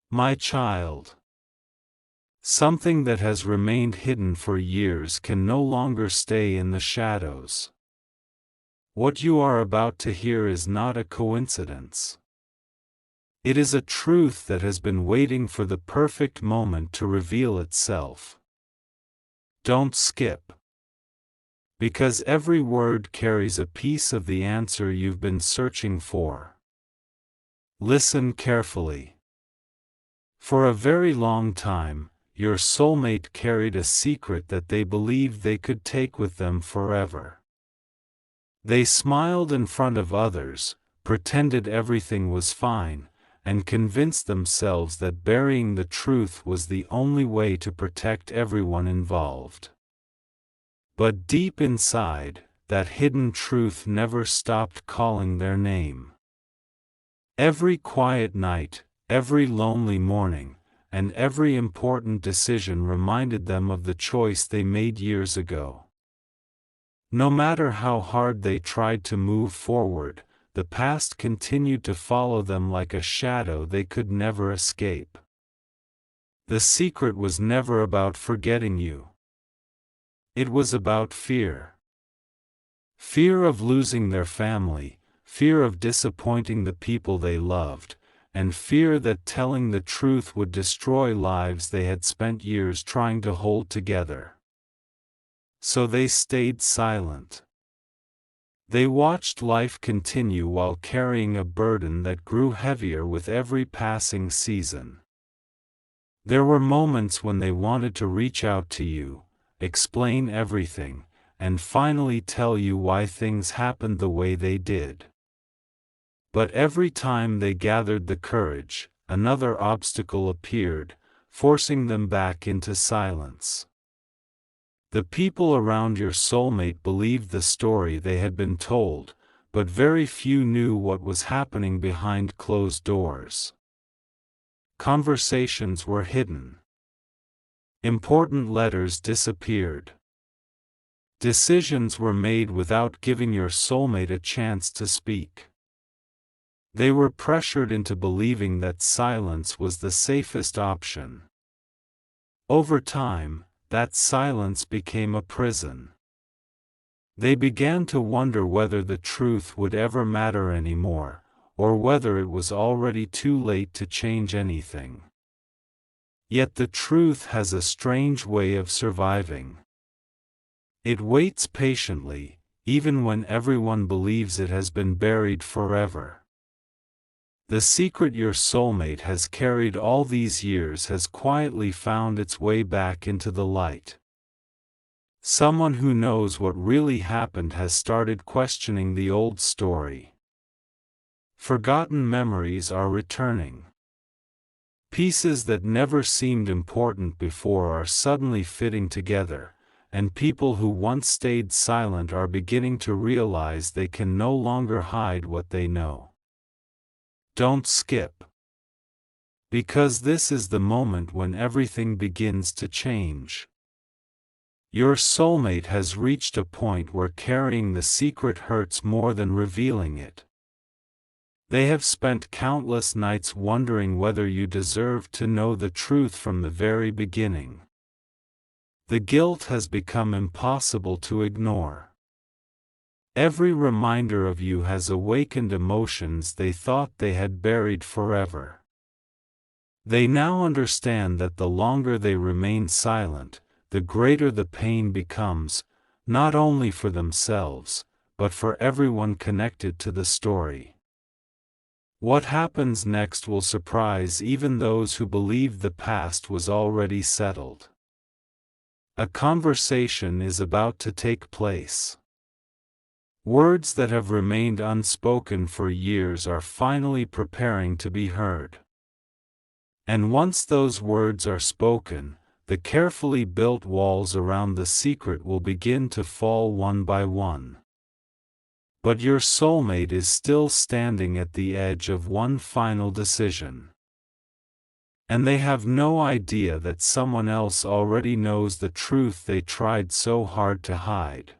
My child. Something that has remained hidden for years can no longer stay in the shadows. What you are about to hear is not a coincidence. It is a truth that has been waiting for the perfect moment to reveal itself. Don't skip. Because every word carries a piece of the answer you've been searching for. Listen carefully. For a very long time, your soulmate carried a secret that they believed they could take with them forever. They smiled in front of others, pretended everything was fine, and convinced themselves that burying the truth was the only way to protect everyone involved. But deep inside, that hidden truth never stopped calling their name. Every quiet night, every lonely morning, and every important decision reminded them of the choice they made years ago. No matter how hard they tried to move forward, the past continued to follow them like a shadow they could never escape. The secret was never about forgetting you. It was about fear. Fear of losing their family, fear of disappointing the people they loved, and fear that telling the truth would destroy lives they had spent years trying to hold together. So they stayed silent. They watched life continue while carrying a burden that grew heavier with every passing season. There were moments when they wanted to reach out to you, explain everything, and finally tell you why things happened the way they did. But every time they gathered the courage, another obstacle appeared, forcing them back into silence. The people around your soulmate believed the story they had been told, but very few knew what was happening behind closed doors. Conversations were hidden. Important letters disappeared. Decisions were made without giving your soulmate a chance to speak. They were pressured into believing that silence was the safest option. Over time, that silence became a prison. They began to wonder whether the truth would ever matter anymore, or whether it was already too late to change anything. Yet the truth has a strange way of surviving. It waits patiently, even when everyone believes it has been buried forever. The secret your soulmate has carried all these years has quietly found its way back into the light. Someone who knows what really happened has started questioning the old story. Forgotten memories are returning. Pieces that never seemed important before are suddenly fitting together, and people who once stayed silent are beginning to realize they can no longer hide what they know. Don't skip. Because this is the moment when everything begins to change. Your soulmate has reached a point where carrying the secret hurts more than revealing it. They have spent countless nights wondering whether you deserved to know the truth from the very beginning. The guilt has become impossible to ignore. Every reminder of you has awakened emotions they thought they had buried forever. They now understand that the longer they remain silent, the greater the pain becomes, not only for themselves, but for everyone connected to the story. What happens next will surprise even those who believed the past was already settled. A conversation is about to take place. Words that have remained unspoken for years are finally preparing to be heard. And once those words are spoken, the carefully built walls around the secret will begin to fall one by one. But your soulmate is still standing at the edge of one final decision. And they have no idea that someone else already knows the truth they tried so hard to hide.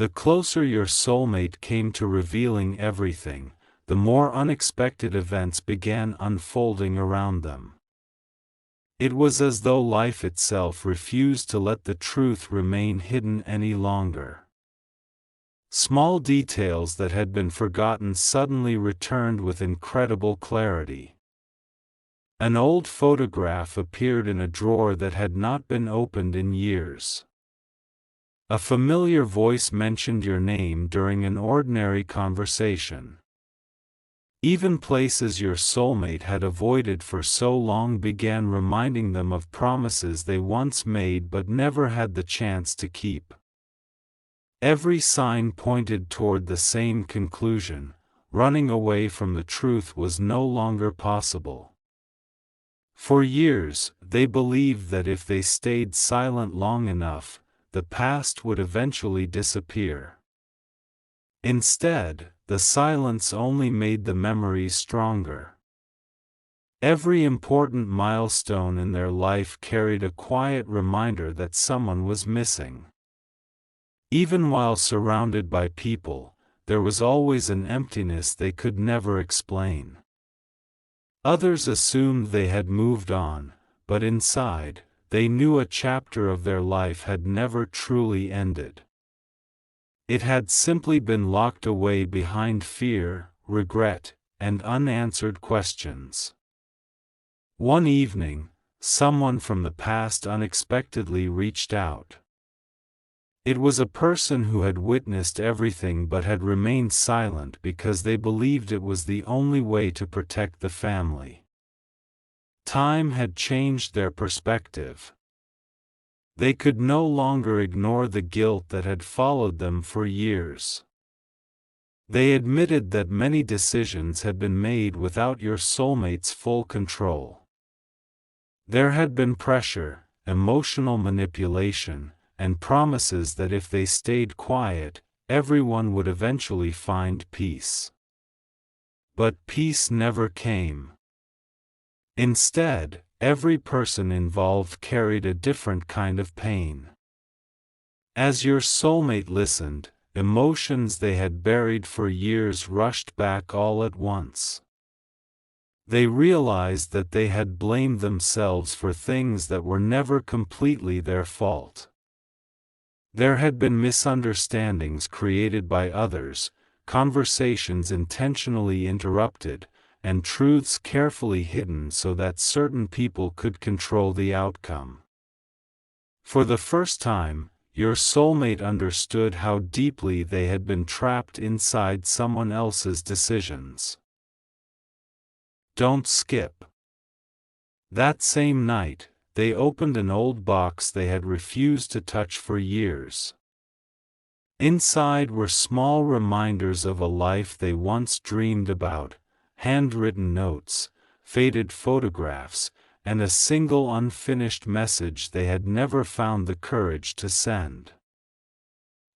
The closer your soulmate came to revealing everything, the more unexpected events began unfolding around them. It was as though life itself refused to let the truth remain hidden any longer. Small details that had been forgotten suddenly returned with incredible clarity. An old photograph appeared in a drawer that had not been opened in years. A familiar voice mentioned your name during an ordinary conversation. Even places your soulmate had avoided for so long began reminding them of promises they once made but never had the chance to keep. Every sign pointed toward the same conclusion: running away from the truth was no longer possible. For years, they believed that if they stayed silent long enough, the past would eventually disappear. Instead, the silence only made the memories stronger. Every important milestone in their life carried a quiet reminder that someone was missing. Even while surrounded by people, there was always an emptiness they could never explain. Others assumed they had moved on, but inside, they knew a chapter of their life had never truly ended. It had simply been locked away behind fear, regret, and unanswered questions. One evening, someone from the past unexpectedly reached out. It was a person who had witnessed everything but had remained silent because they believed it was the only way to protect the family. Time had changed their perspective. They could no longer ignore the guilt that had followed them for years. They admitted that many decisions had been made without your soulmate's full control. There had been pressure, emotional manipulation, and promises that if they stayed quiet, everyone would eventually find peace. But peace never came. Instead, every person involved carried a different kind of pain. As your soulmate listened, emotions they had buried for years rushed back all at once. They realized that they had blamed themselves for things that were never completely their fault. There had been misunderstandings created by others, conversations intentionally interrupted, and truths carefully hidden so that certain people could control the outcome. For the first time, your soulmate understood how deeply they had been trapped inside someone else's decisions. Don't skip. That same night, they opened an old box they had refused to touch for years. Inside were small reminders of a life they once dreamed about, handwritten notes, faded photographs, and a single unfinished message they had never found the courage to send.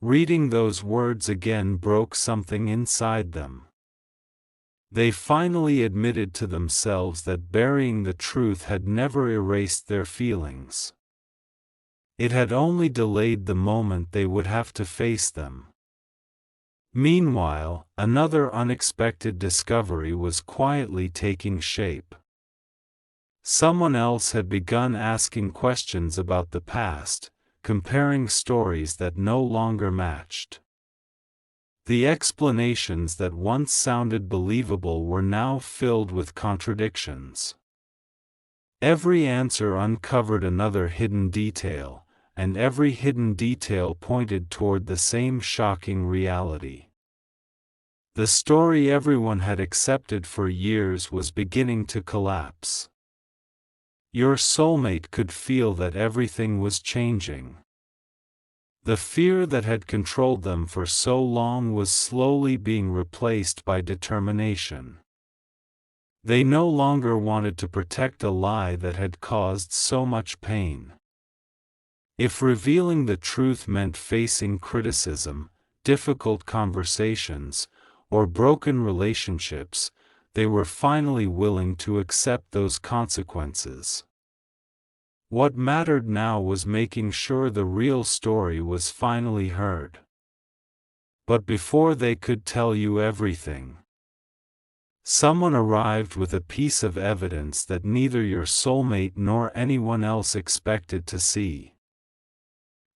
Reading those words again broke something inside them. They finally admitted to themselves that burying the truth had never erased their feelings. It had only delayed the moment they would have to face them. Meanwhile, another unexpected discovery was quietly taking shape. Someone else had begun asking questions about the past, comparing stories that no longer matched. The explanations that once sounded believable were now filled with contradictions. Every answer uncovered another hidden detail, and every hidden detail pointed toward the same shocking reality. The story everyone had accepted for years was beginning to collapse. Your soulmate could feel that everything was changing. The fear that had controlled them for so long was slowly being replaced by determination. They no longer wanted to protect a lie that had caused so much pain. If revealing the truth meant facing criticism, difficult conversations, or broken relationships, they were finally willing to accept those consequences. What mattered now was making sure the real story was finally heard. But before they could tell you everything, Someone arrived with a piece of evidence that neither your soulmate nor anyone else expected to see.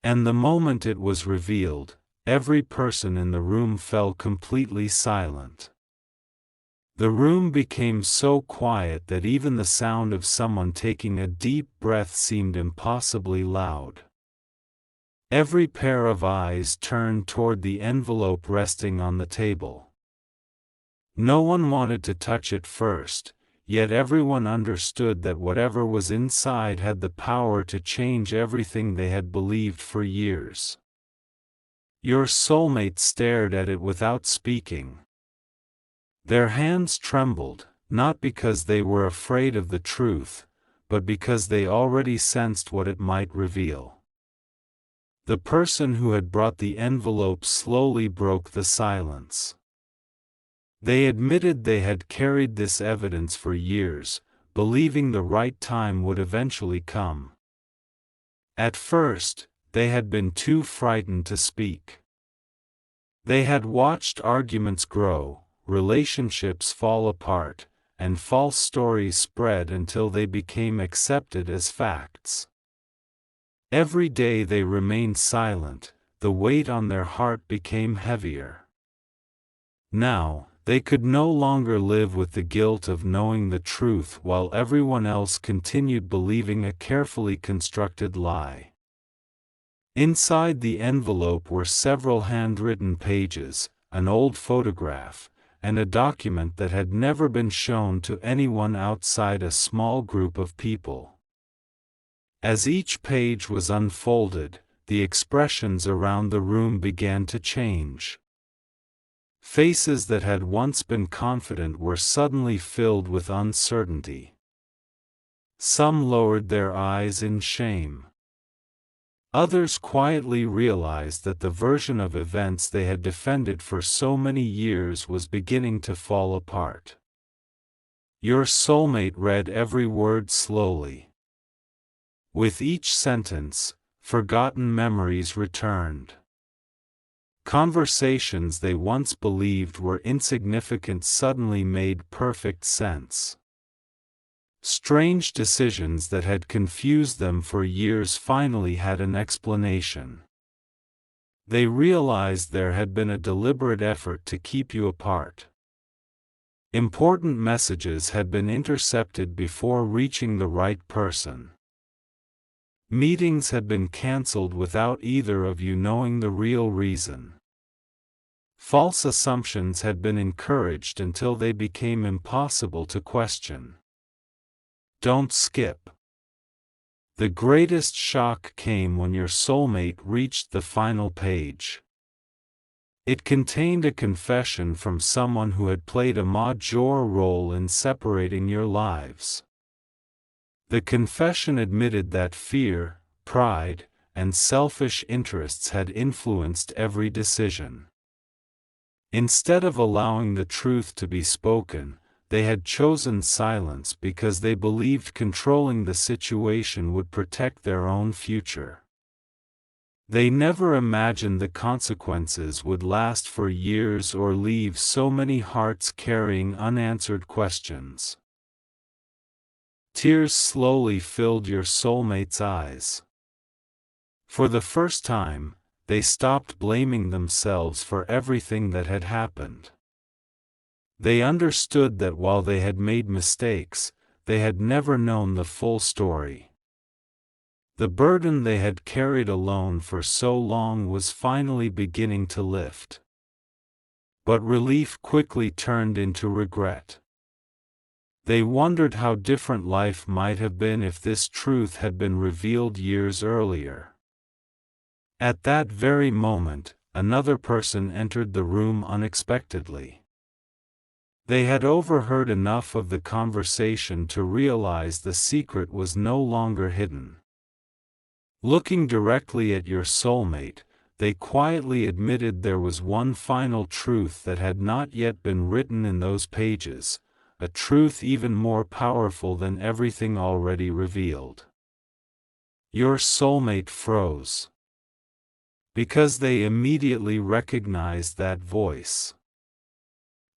And the moment it was revealed, every person in the room fell completely silent. The room became so quiet that even the sound of someone taking a deep breath seemed impossibly loud. Every pair of eyes turned toward the envelope resting on the table. No one wanted to touch it first, yet everyone understood that whatever was inside had the power to change everything they had believed for years. Your soulmate stared at it without speaking. Their hands trembled, not because they were afraid of the truth, but because they already sensed what it might reveal. The person who had brought the envelope slowly broke the silence. They admitted they had carried this evidence for years, believing the right time would eventually come. At first, they had been too frightened to speak. They had watched arguments grow, relationships fall apart, and false stories spread until they became accepted as facts. Every day they remained silent, the weight on their heart became heavier. Now, they could no longer live with the guilt of knowing the truth while everyone else continued believing a carefully constructed lie. Inside the envelope were several handwritten pages, an old photograph, and a document that had never been shown to anyone outside a small group of people. As each page was unfolded, the expressions around the room began to change. Faces that had once been confident were suddenly filled with uncertainty. Some lowered their eyes in shame. Others quietly realized that the version of events they had defended for so many years was beginning to fall apart. Your soulmate read every word slowly. With each sentence, forgotten memories returned. Conversations they once believed were insignificant suddenly made perfect sense. Strange decisions that had confused them for years finally had an explanation. They realized there had been a deliberate effort to keep you apart. Important messages had been intercepted before reaching the right person. Meetings had been cancelled without either of you knowing the real reason. False assumptions had been encouraged until they became impossible to question. Don't skip. The greatest shock came when your soulmate reached the final page. It contained a confession from someone who had played a major role in separating your lives. The confession admitted that fear, pride, and selfish interests had influenced every decision. Instead of allowing the truth to be spoken, they had chosen silence because they believed controlling the situation would protect their own future. They never imagined the consequences would last for years or leave so many hearts carrying unanswered questions. Tears slowly filled your soulmate's eyes. For the first time, they stopped blaming themselves for everything that had happened. They understood that while they had made mistakes, they had never known the full story. The burden they had carried alone for so long was finally beginning to lift. But relief quickly turned into regret. They wondered how different life might have been if this truth had been revealed years earlier. At that very moment, another person entered the room unexpectedly. They had overheard enough of the conversation to realize the secret was no longer hidden. Looking directly at your soulmate, they quietly admitted there was one final truth that had not yet been written in those pages, a truth even more powerful than everything already revealed. Your soulmate froze. Because they immediately recognized that voice.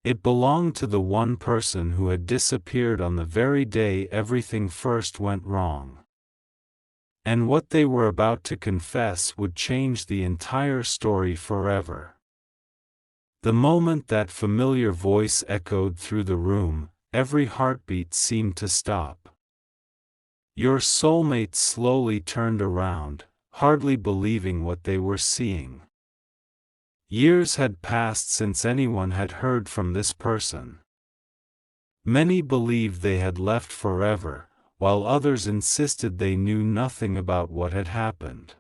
It belonged to the one person who had disappeared on the very day everything first went wrong. And what they were about to confess would change the entire story forever. The moment that familiar voice echoed through the room, every heartbeat seemed to stop. Your soulmate slowly turned around, hardly believing what they were seeing. Years had passed since anyone had heard from this person. Many believed they had left forever, while others insisted they knew nothing about what had happened.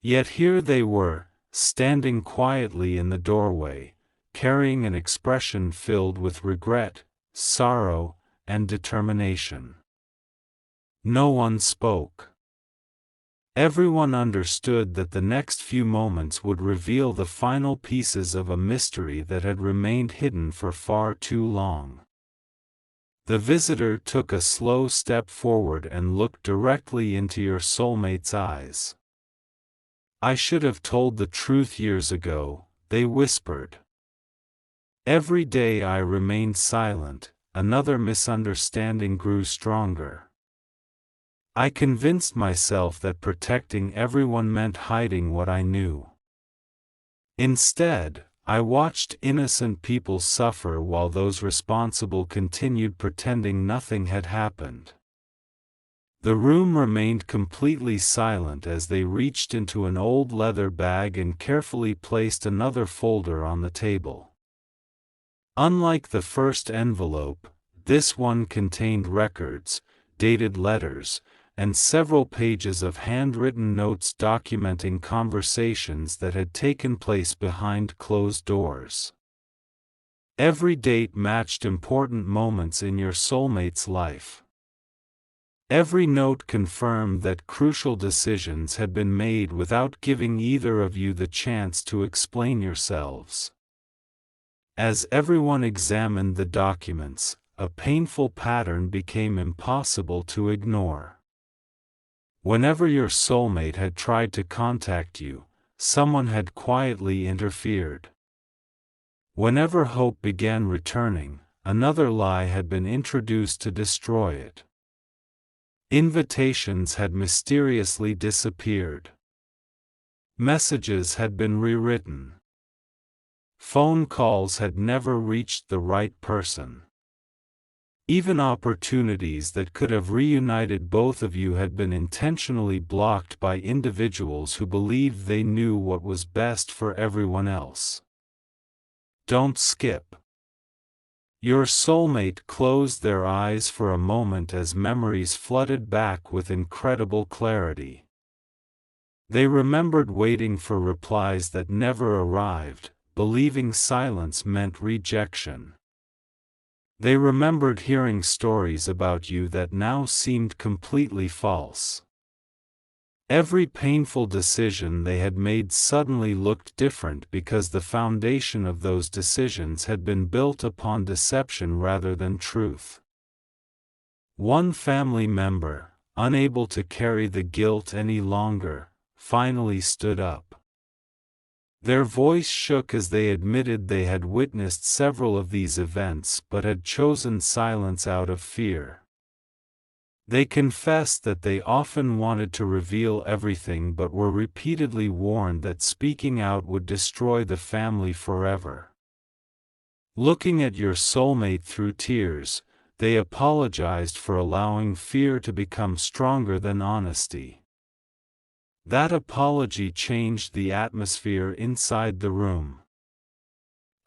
Yet here they were, standing quietly in the doorway, carrying an expression filled with regret, sorrow, and determination. No one spoke. Everyone understood that the next few moments would reveal the final pieces of a mystery that had remained hidden for far too long. The visitor took a slow step forward and looked directly into your soulmate's eyes. "I should have told the truth years ago," they whispered. "Every day I remained silent, another misunderstanding grew stronger. I convinced myself that protecting everyone meant hiding what I knew. Instead, I watched innocent people suffer while those responsible continued pretending nothing had happened." The room remained completely silent as they reached into an old leather bag and carefully placed another folder on the table. Unlike the first envelope, this one contained records, dated letters, and several pages of handwritten notes documenting conversations that had taken place behind closed doors. Every date matched important moments in your soulmate's life. Every note confirmed that crucial decisions had been made without giving either of you the chance to explain yourselves. As everyone examined the documents, a painful pattern became impossible to ignore. Whenever your soulmate had tried to contact you, someone had quietly interfered. Whenever hope began returning, another lie had been introduced to destroy it. Invitations had mysteriously disappeared. Messages had been rewritten. Phone calls had never reached the right person. Even opportunities that could have reunited both of you had been intentionally blocked by individuals who believed they knew what was best for everyone else. Don't skip. Your soulmate closed their eyes for a moment as memories flooded back with incredible clarity. They remembered waiting for replies that never arrived, believing silence meant rejection. They remembered hearing stories about you that now seemed completely false. Every painful decision they had made suddenly looked different because the foundation of those decisions had been built upon deception rather than truth. One family member, unable to carry the guilt any longer, finally stood up. Their voice shook as they admitted they had witnessed several of these events but had chosen silence out of fear. They confessed that they often wanted to reveal everything but were repeatedly warned that speaking out would destroy the family forever. Looking at your soulmate through tears, they apologized for allowing fear to become stronger than honesty. That apology changed the atmosphere inside the room.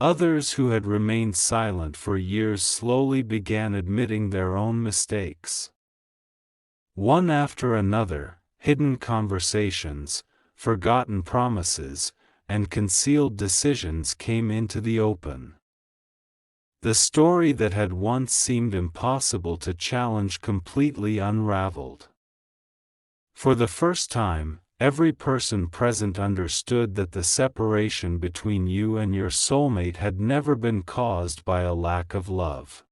Others who had remained silent for years slowly began admitting their own mistakes. One after another, hidden conversations, forgotten promises, and concealed decisions came into the open. The story that had once seemed impossible to challenge completely unraveled. For the first time, every person present understood that the separation between you and your soulmate had never been caused by a lack of love.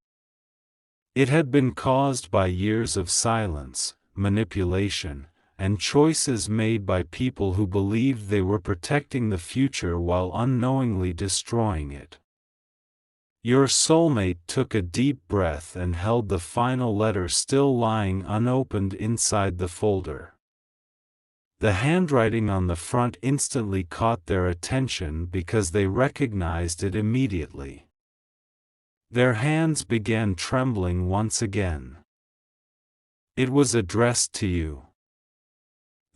It had been caused by years of silence, manipulation, and choices made by people who believed they were protecting the future while unknowingly destroying it. Your soulmate took a deep breath and held the final letter still lying unopened inside the folder. The handwriting on the front instantly caught their attention because they recognized it immediately. Their hands began trembling once again. It was addressed to you.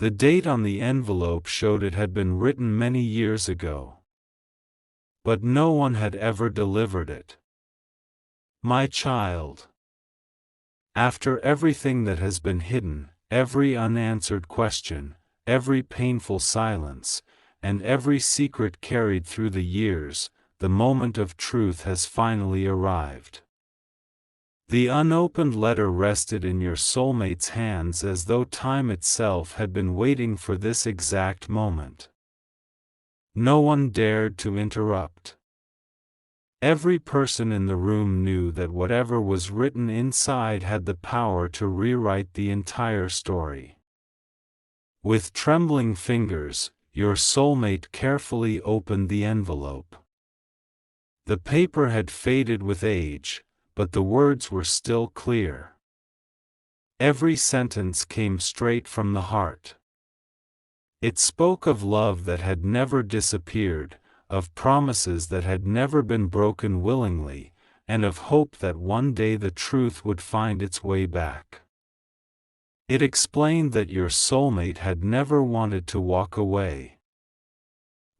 The date on the envelope showed it had been written many years ago. But no one had ever delivered it. My child. After everything that has been hidden, every unanswered question, every painful silence, and every secret carried through the years, the moment of truth has finally arrived. The unopened letter rested in your soulmate's hands as though time itself had been waiting for this exact moment. No one dared to interrupt. Every person in the room knew that whatever was written inside had the power to rewrite the entire story. With trembling fingers, your soulmate carefully opened the envelope. The paper had faded with age, but the words were still clear. Every sentence came straight from the heart. It spoke of love that had never disappeared, of promises that had never been broken willingly, and of hope that one day the truth would find its way back. It explained that your soulmate had never wanted to walk away.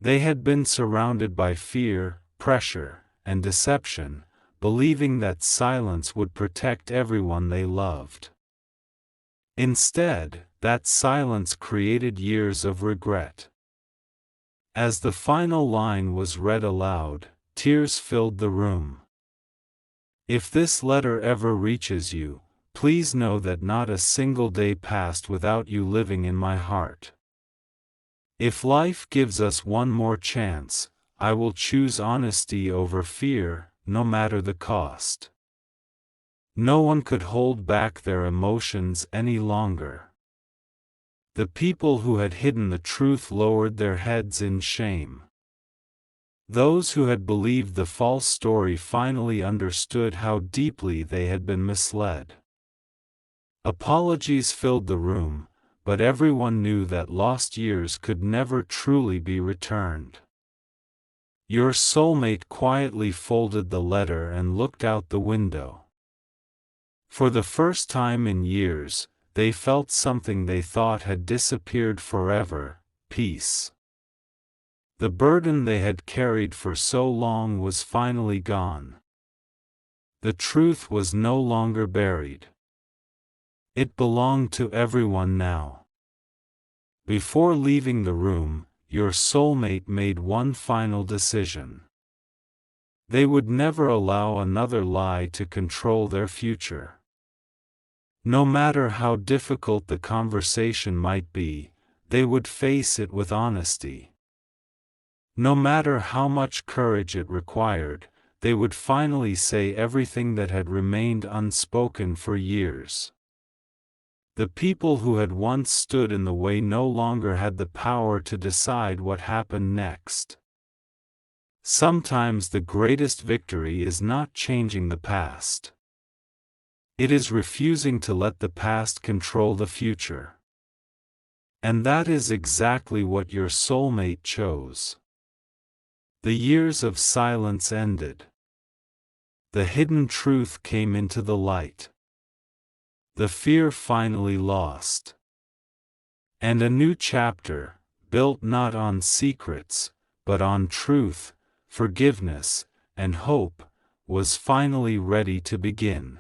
They had been surrounded by fear, pressure, and deception, believing that silence would protect everyone they loved. Instead, that silence created years of regret. As the final line was read aloud, tears filled the room. If this letter ever reaches you, please know that not a single day passed without you living in my heart. If life gives us one more chance, I will choose honesty over fear, no matter the cost. No one could hold back their emotions any longer. The people who had hidden the truth lowered their heads in shame. Those who had believed the false story finally understood how deeply they had been misled. Apologies filled the room, but everyone knew that lost years could never truly be returned. Your soulmate quietly folded the letter and looked out the window. For the first time in years, they felt something they thought had disappeared forever: peace. The burden they had carried for so long was finally gone. The truth was no longer buried. It belonged to everyone now. Before leaving the room, your soulmate made one final decision. They would never allow another lie to control their future. No matter how difficult the conversation might be, they would face it with honesty. No matter how much courage it required, they would finally say everything that had remained unspoken for years. The people who had once stood in the way no longer had the power to decide what happened next. Sometimes the greatest victory is not changing the past. It is refusing to let the past control the future. And that is exactly what your soulmate chose. The years of silence ended. The hidden truth came into the light. The fear finally lost. And a new chapter, built not on secrets, but on truth, forgiveness, and hope, was finally ready to begin.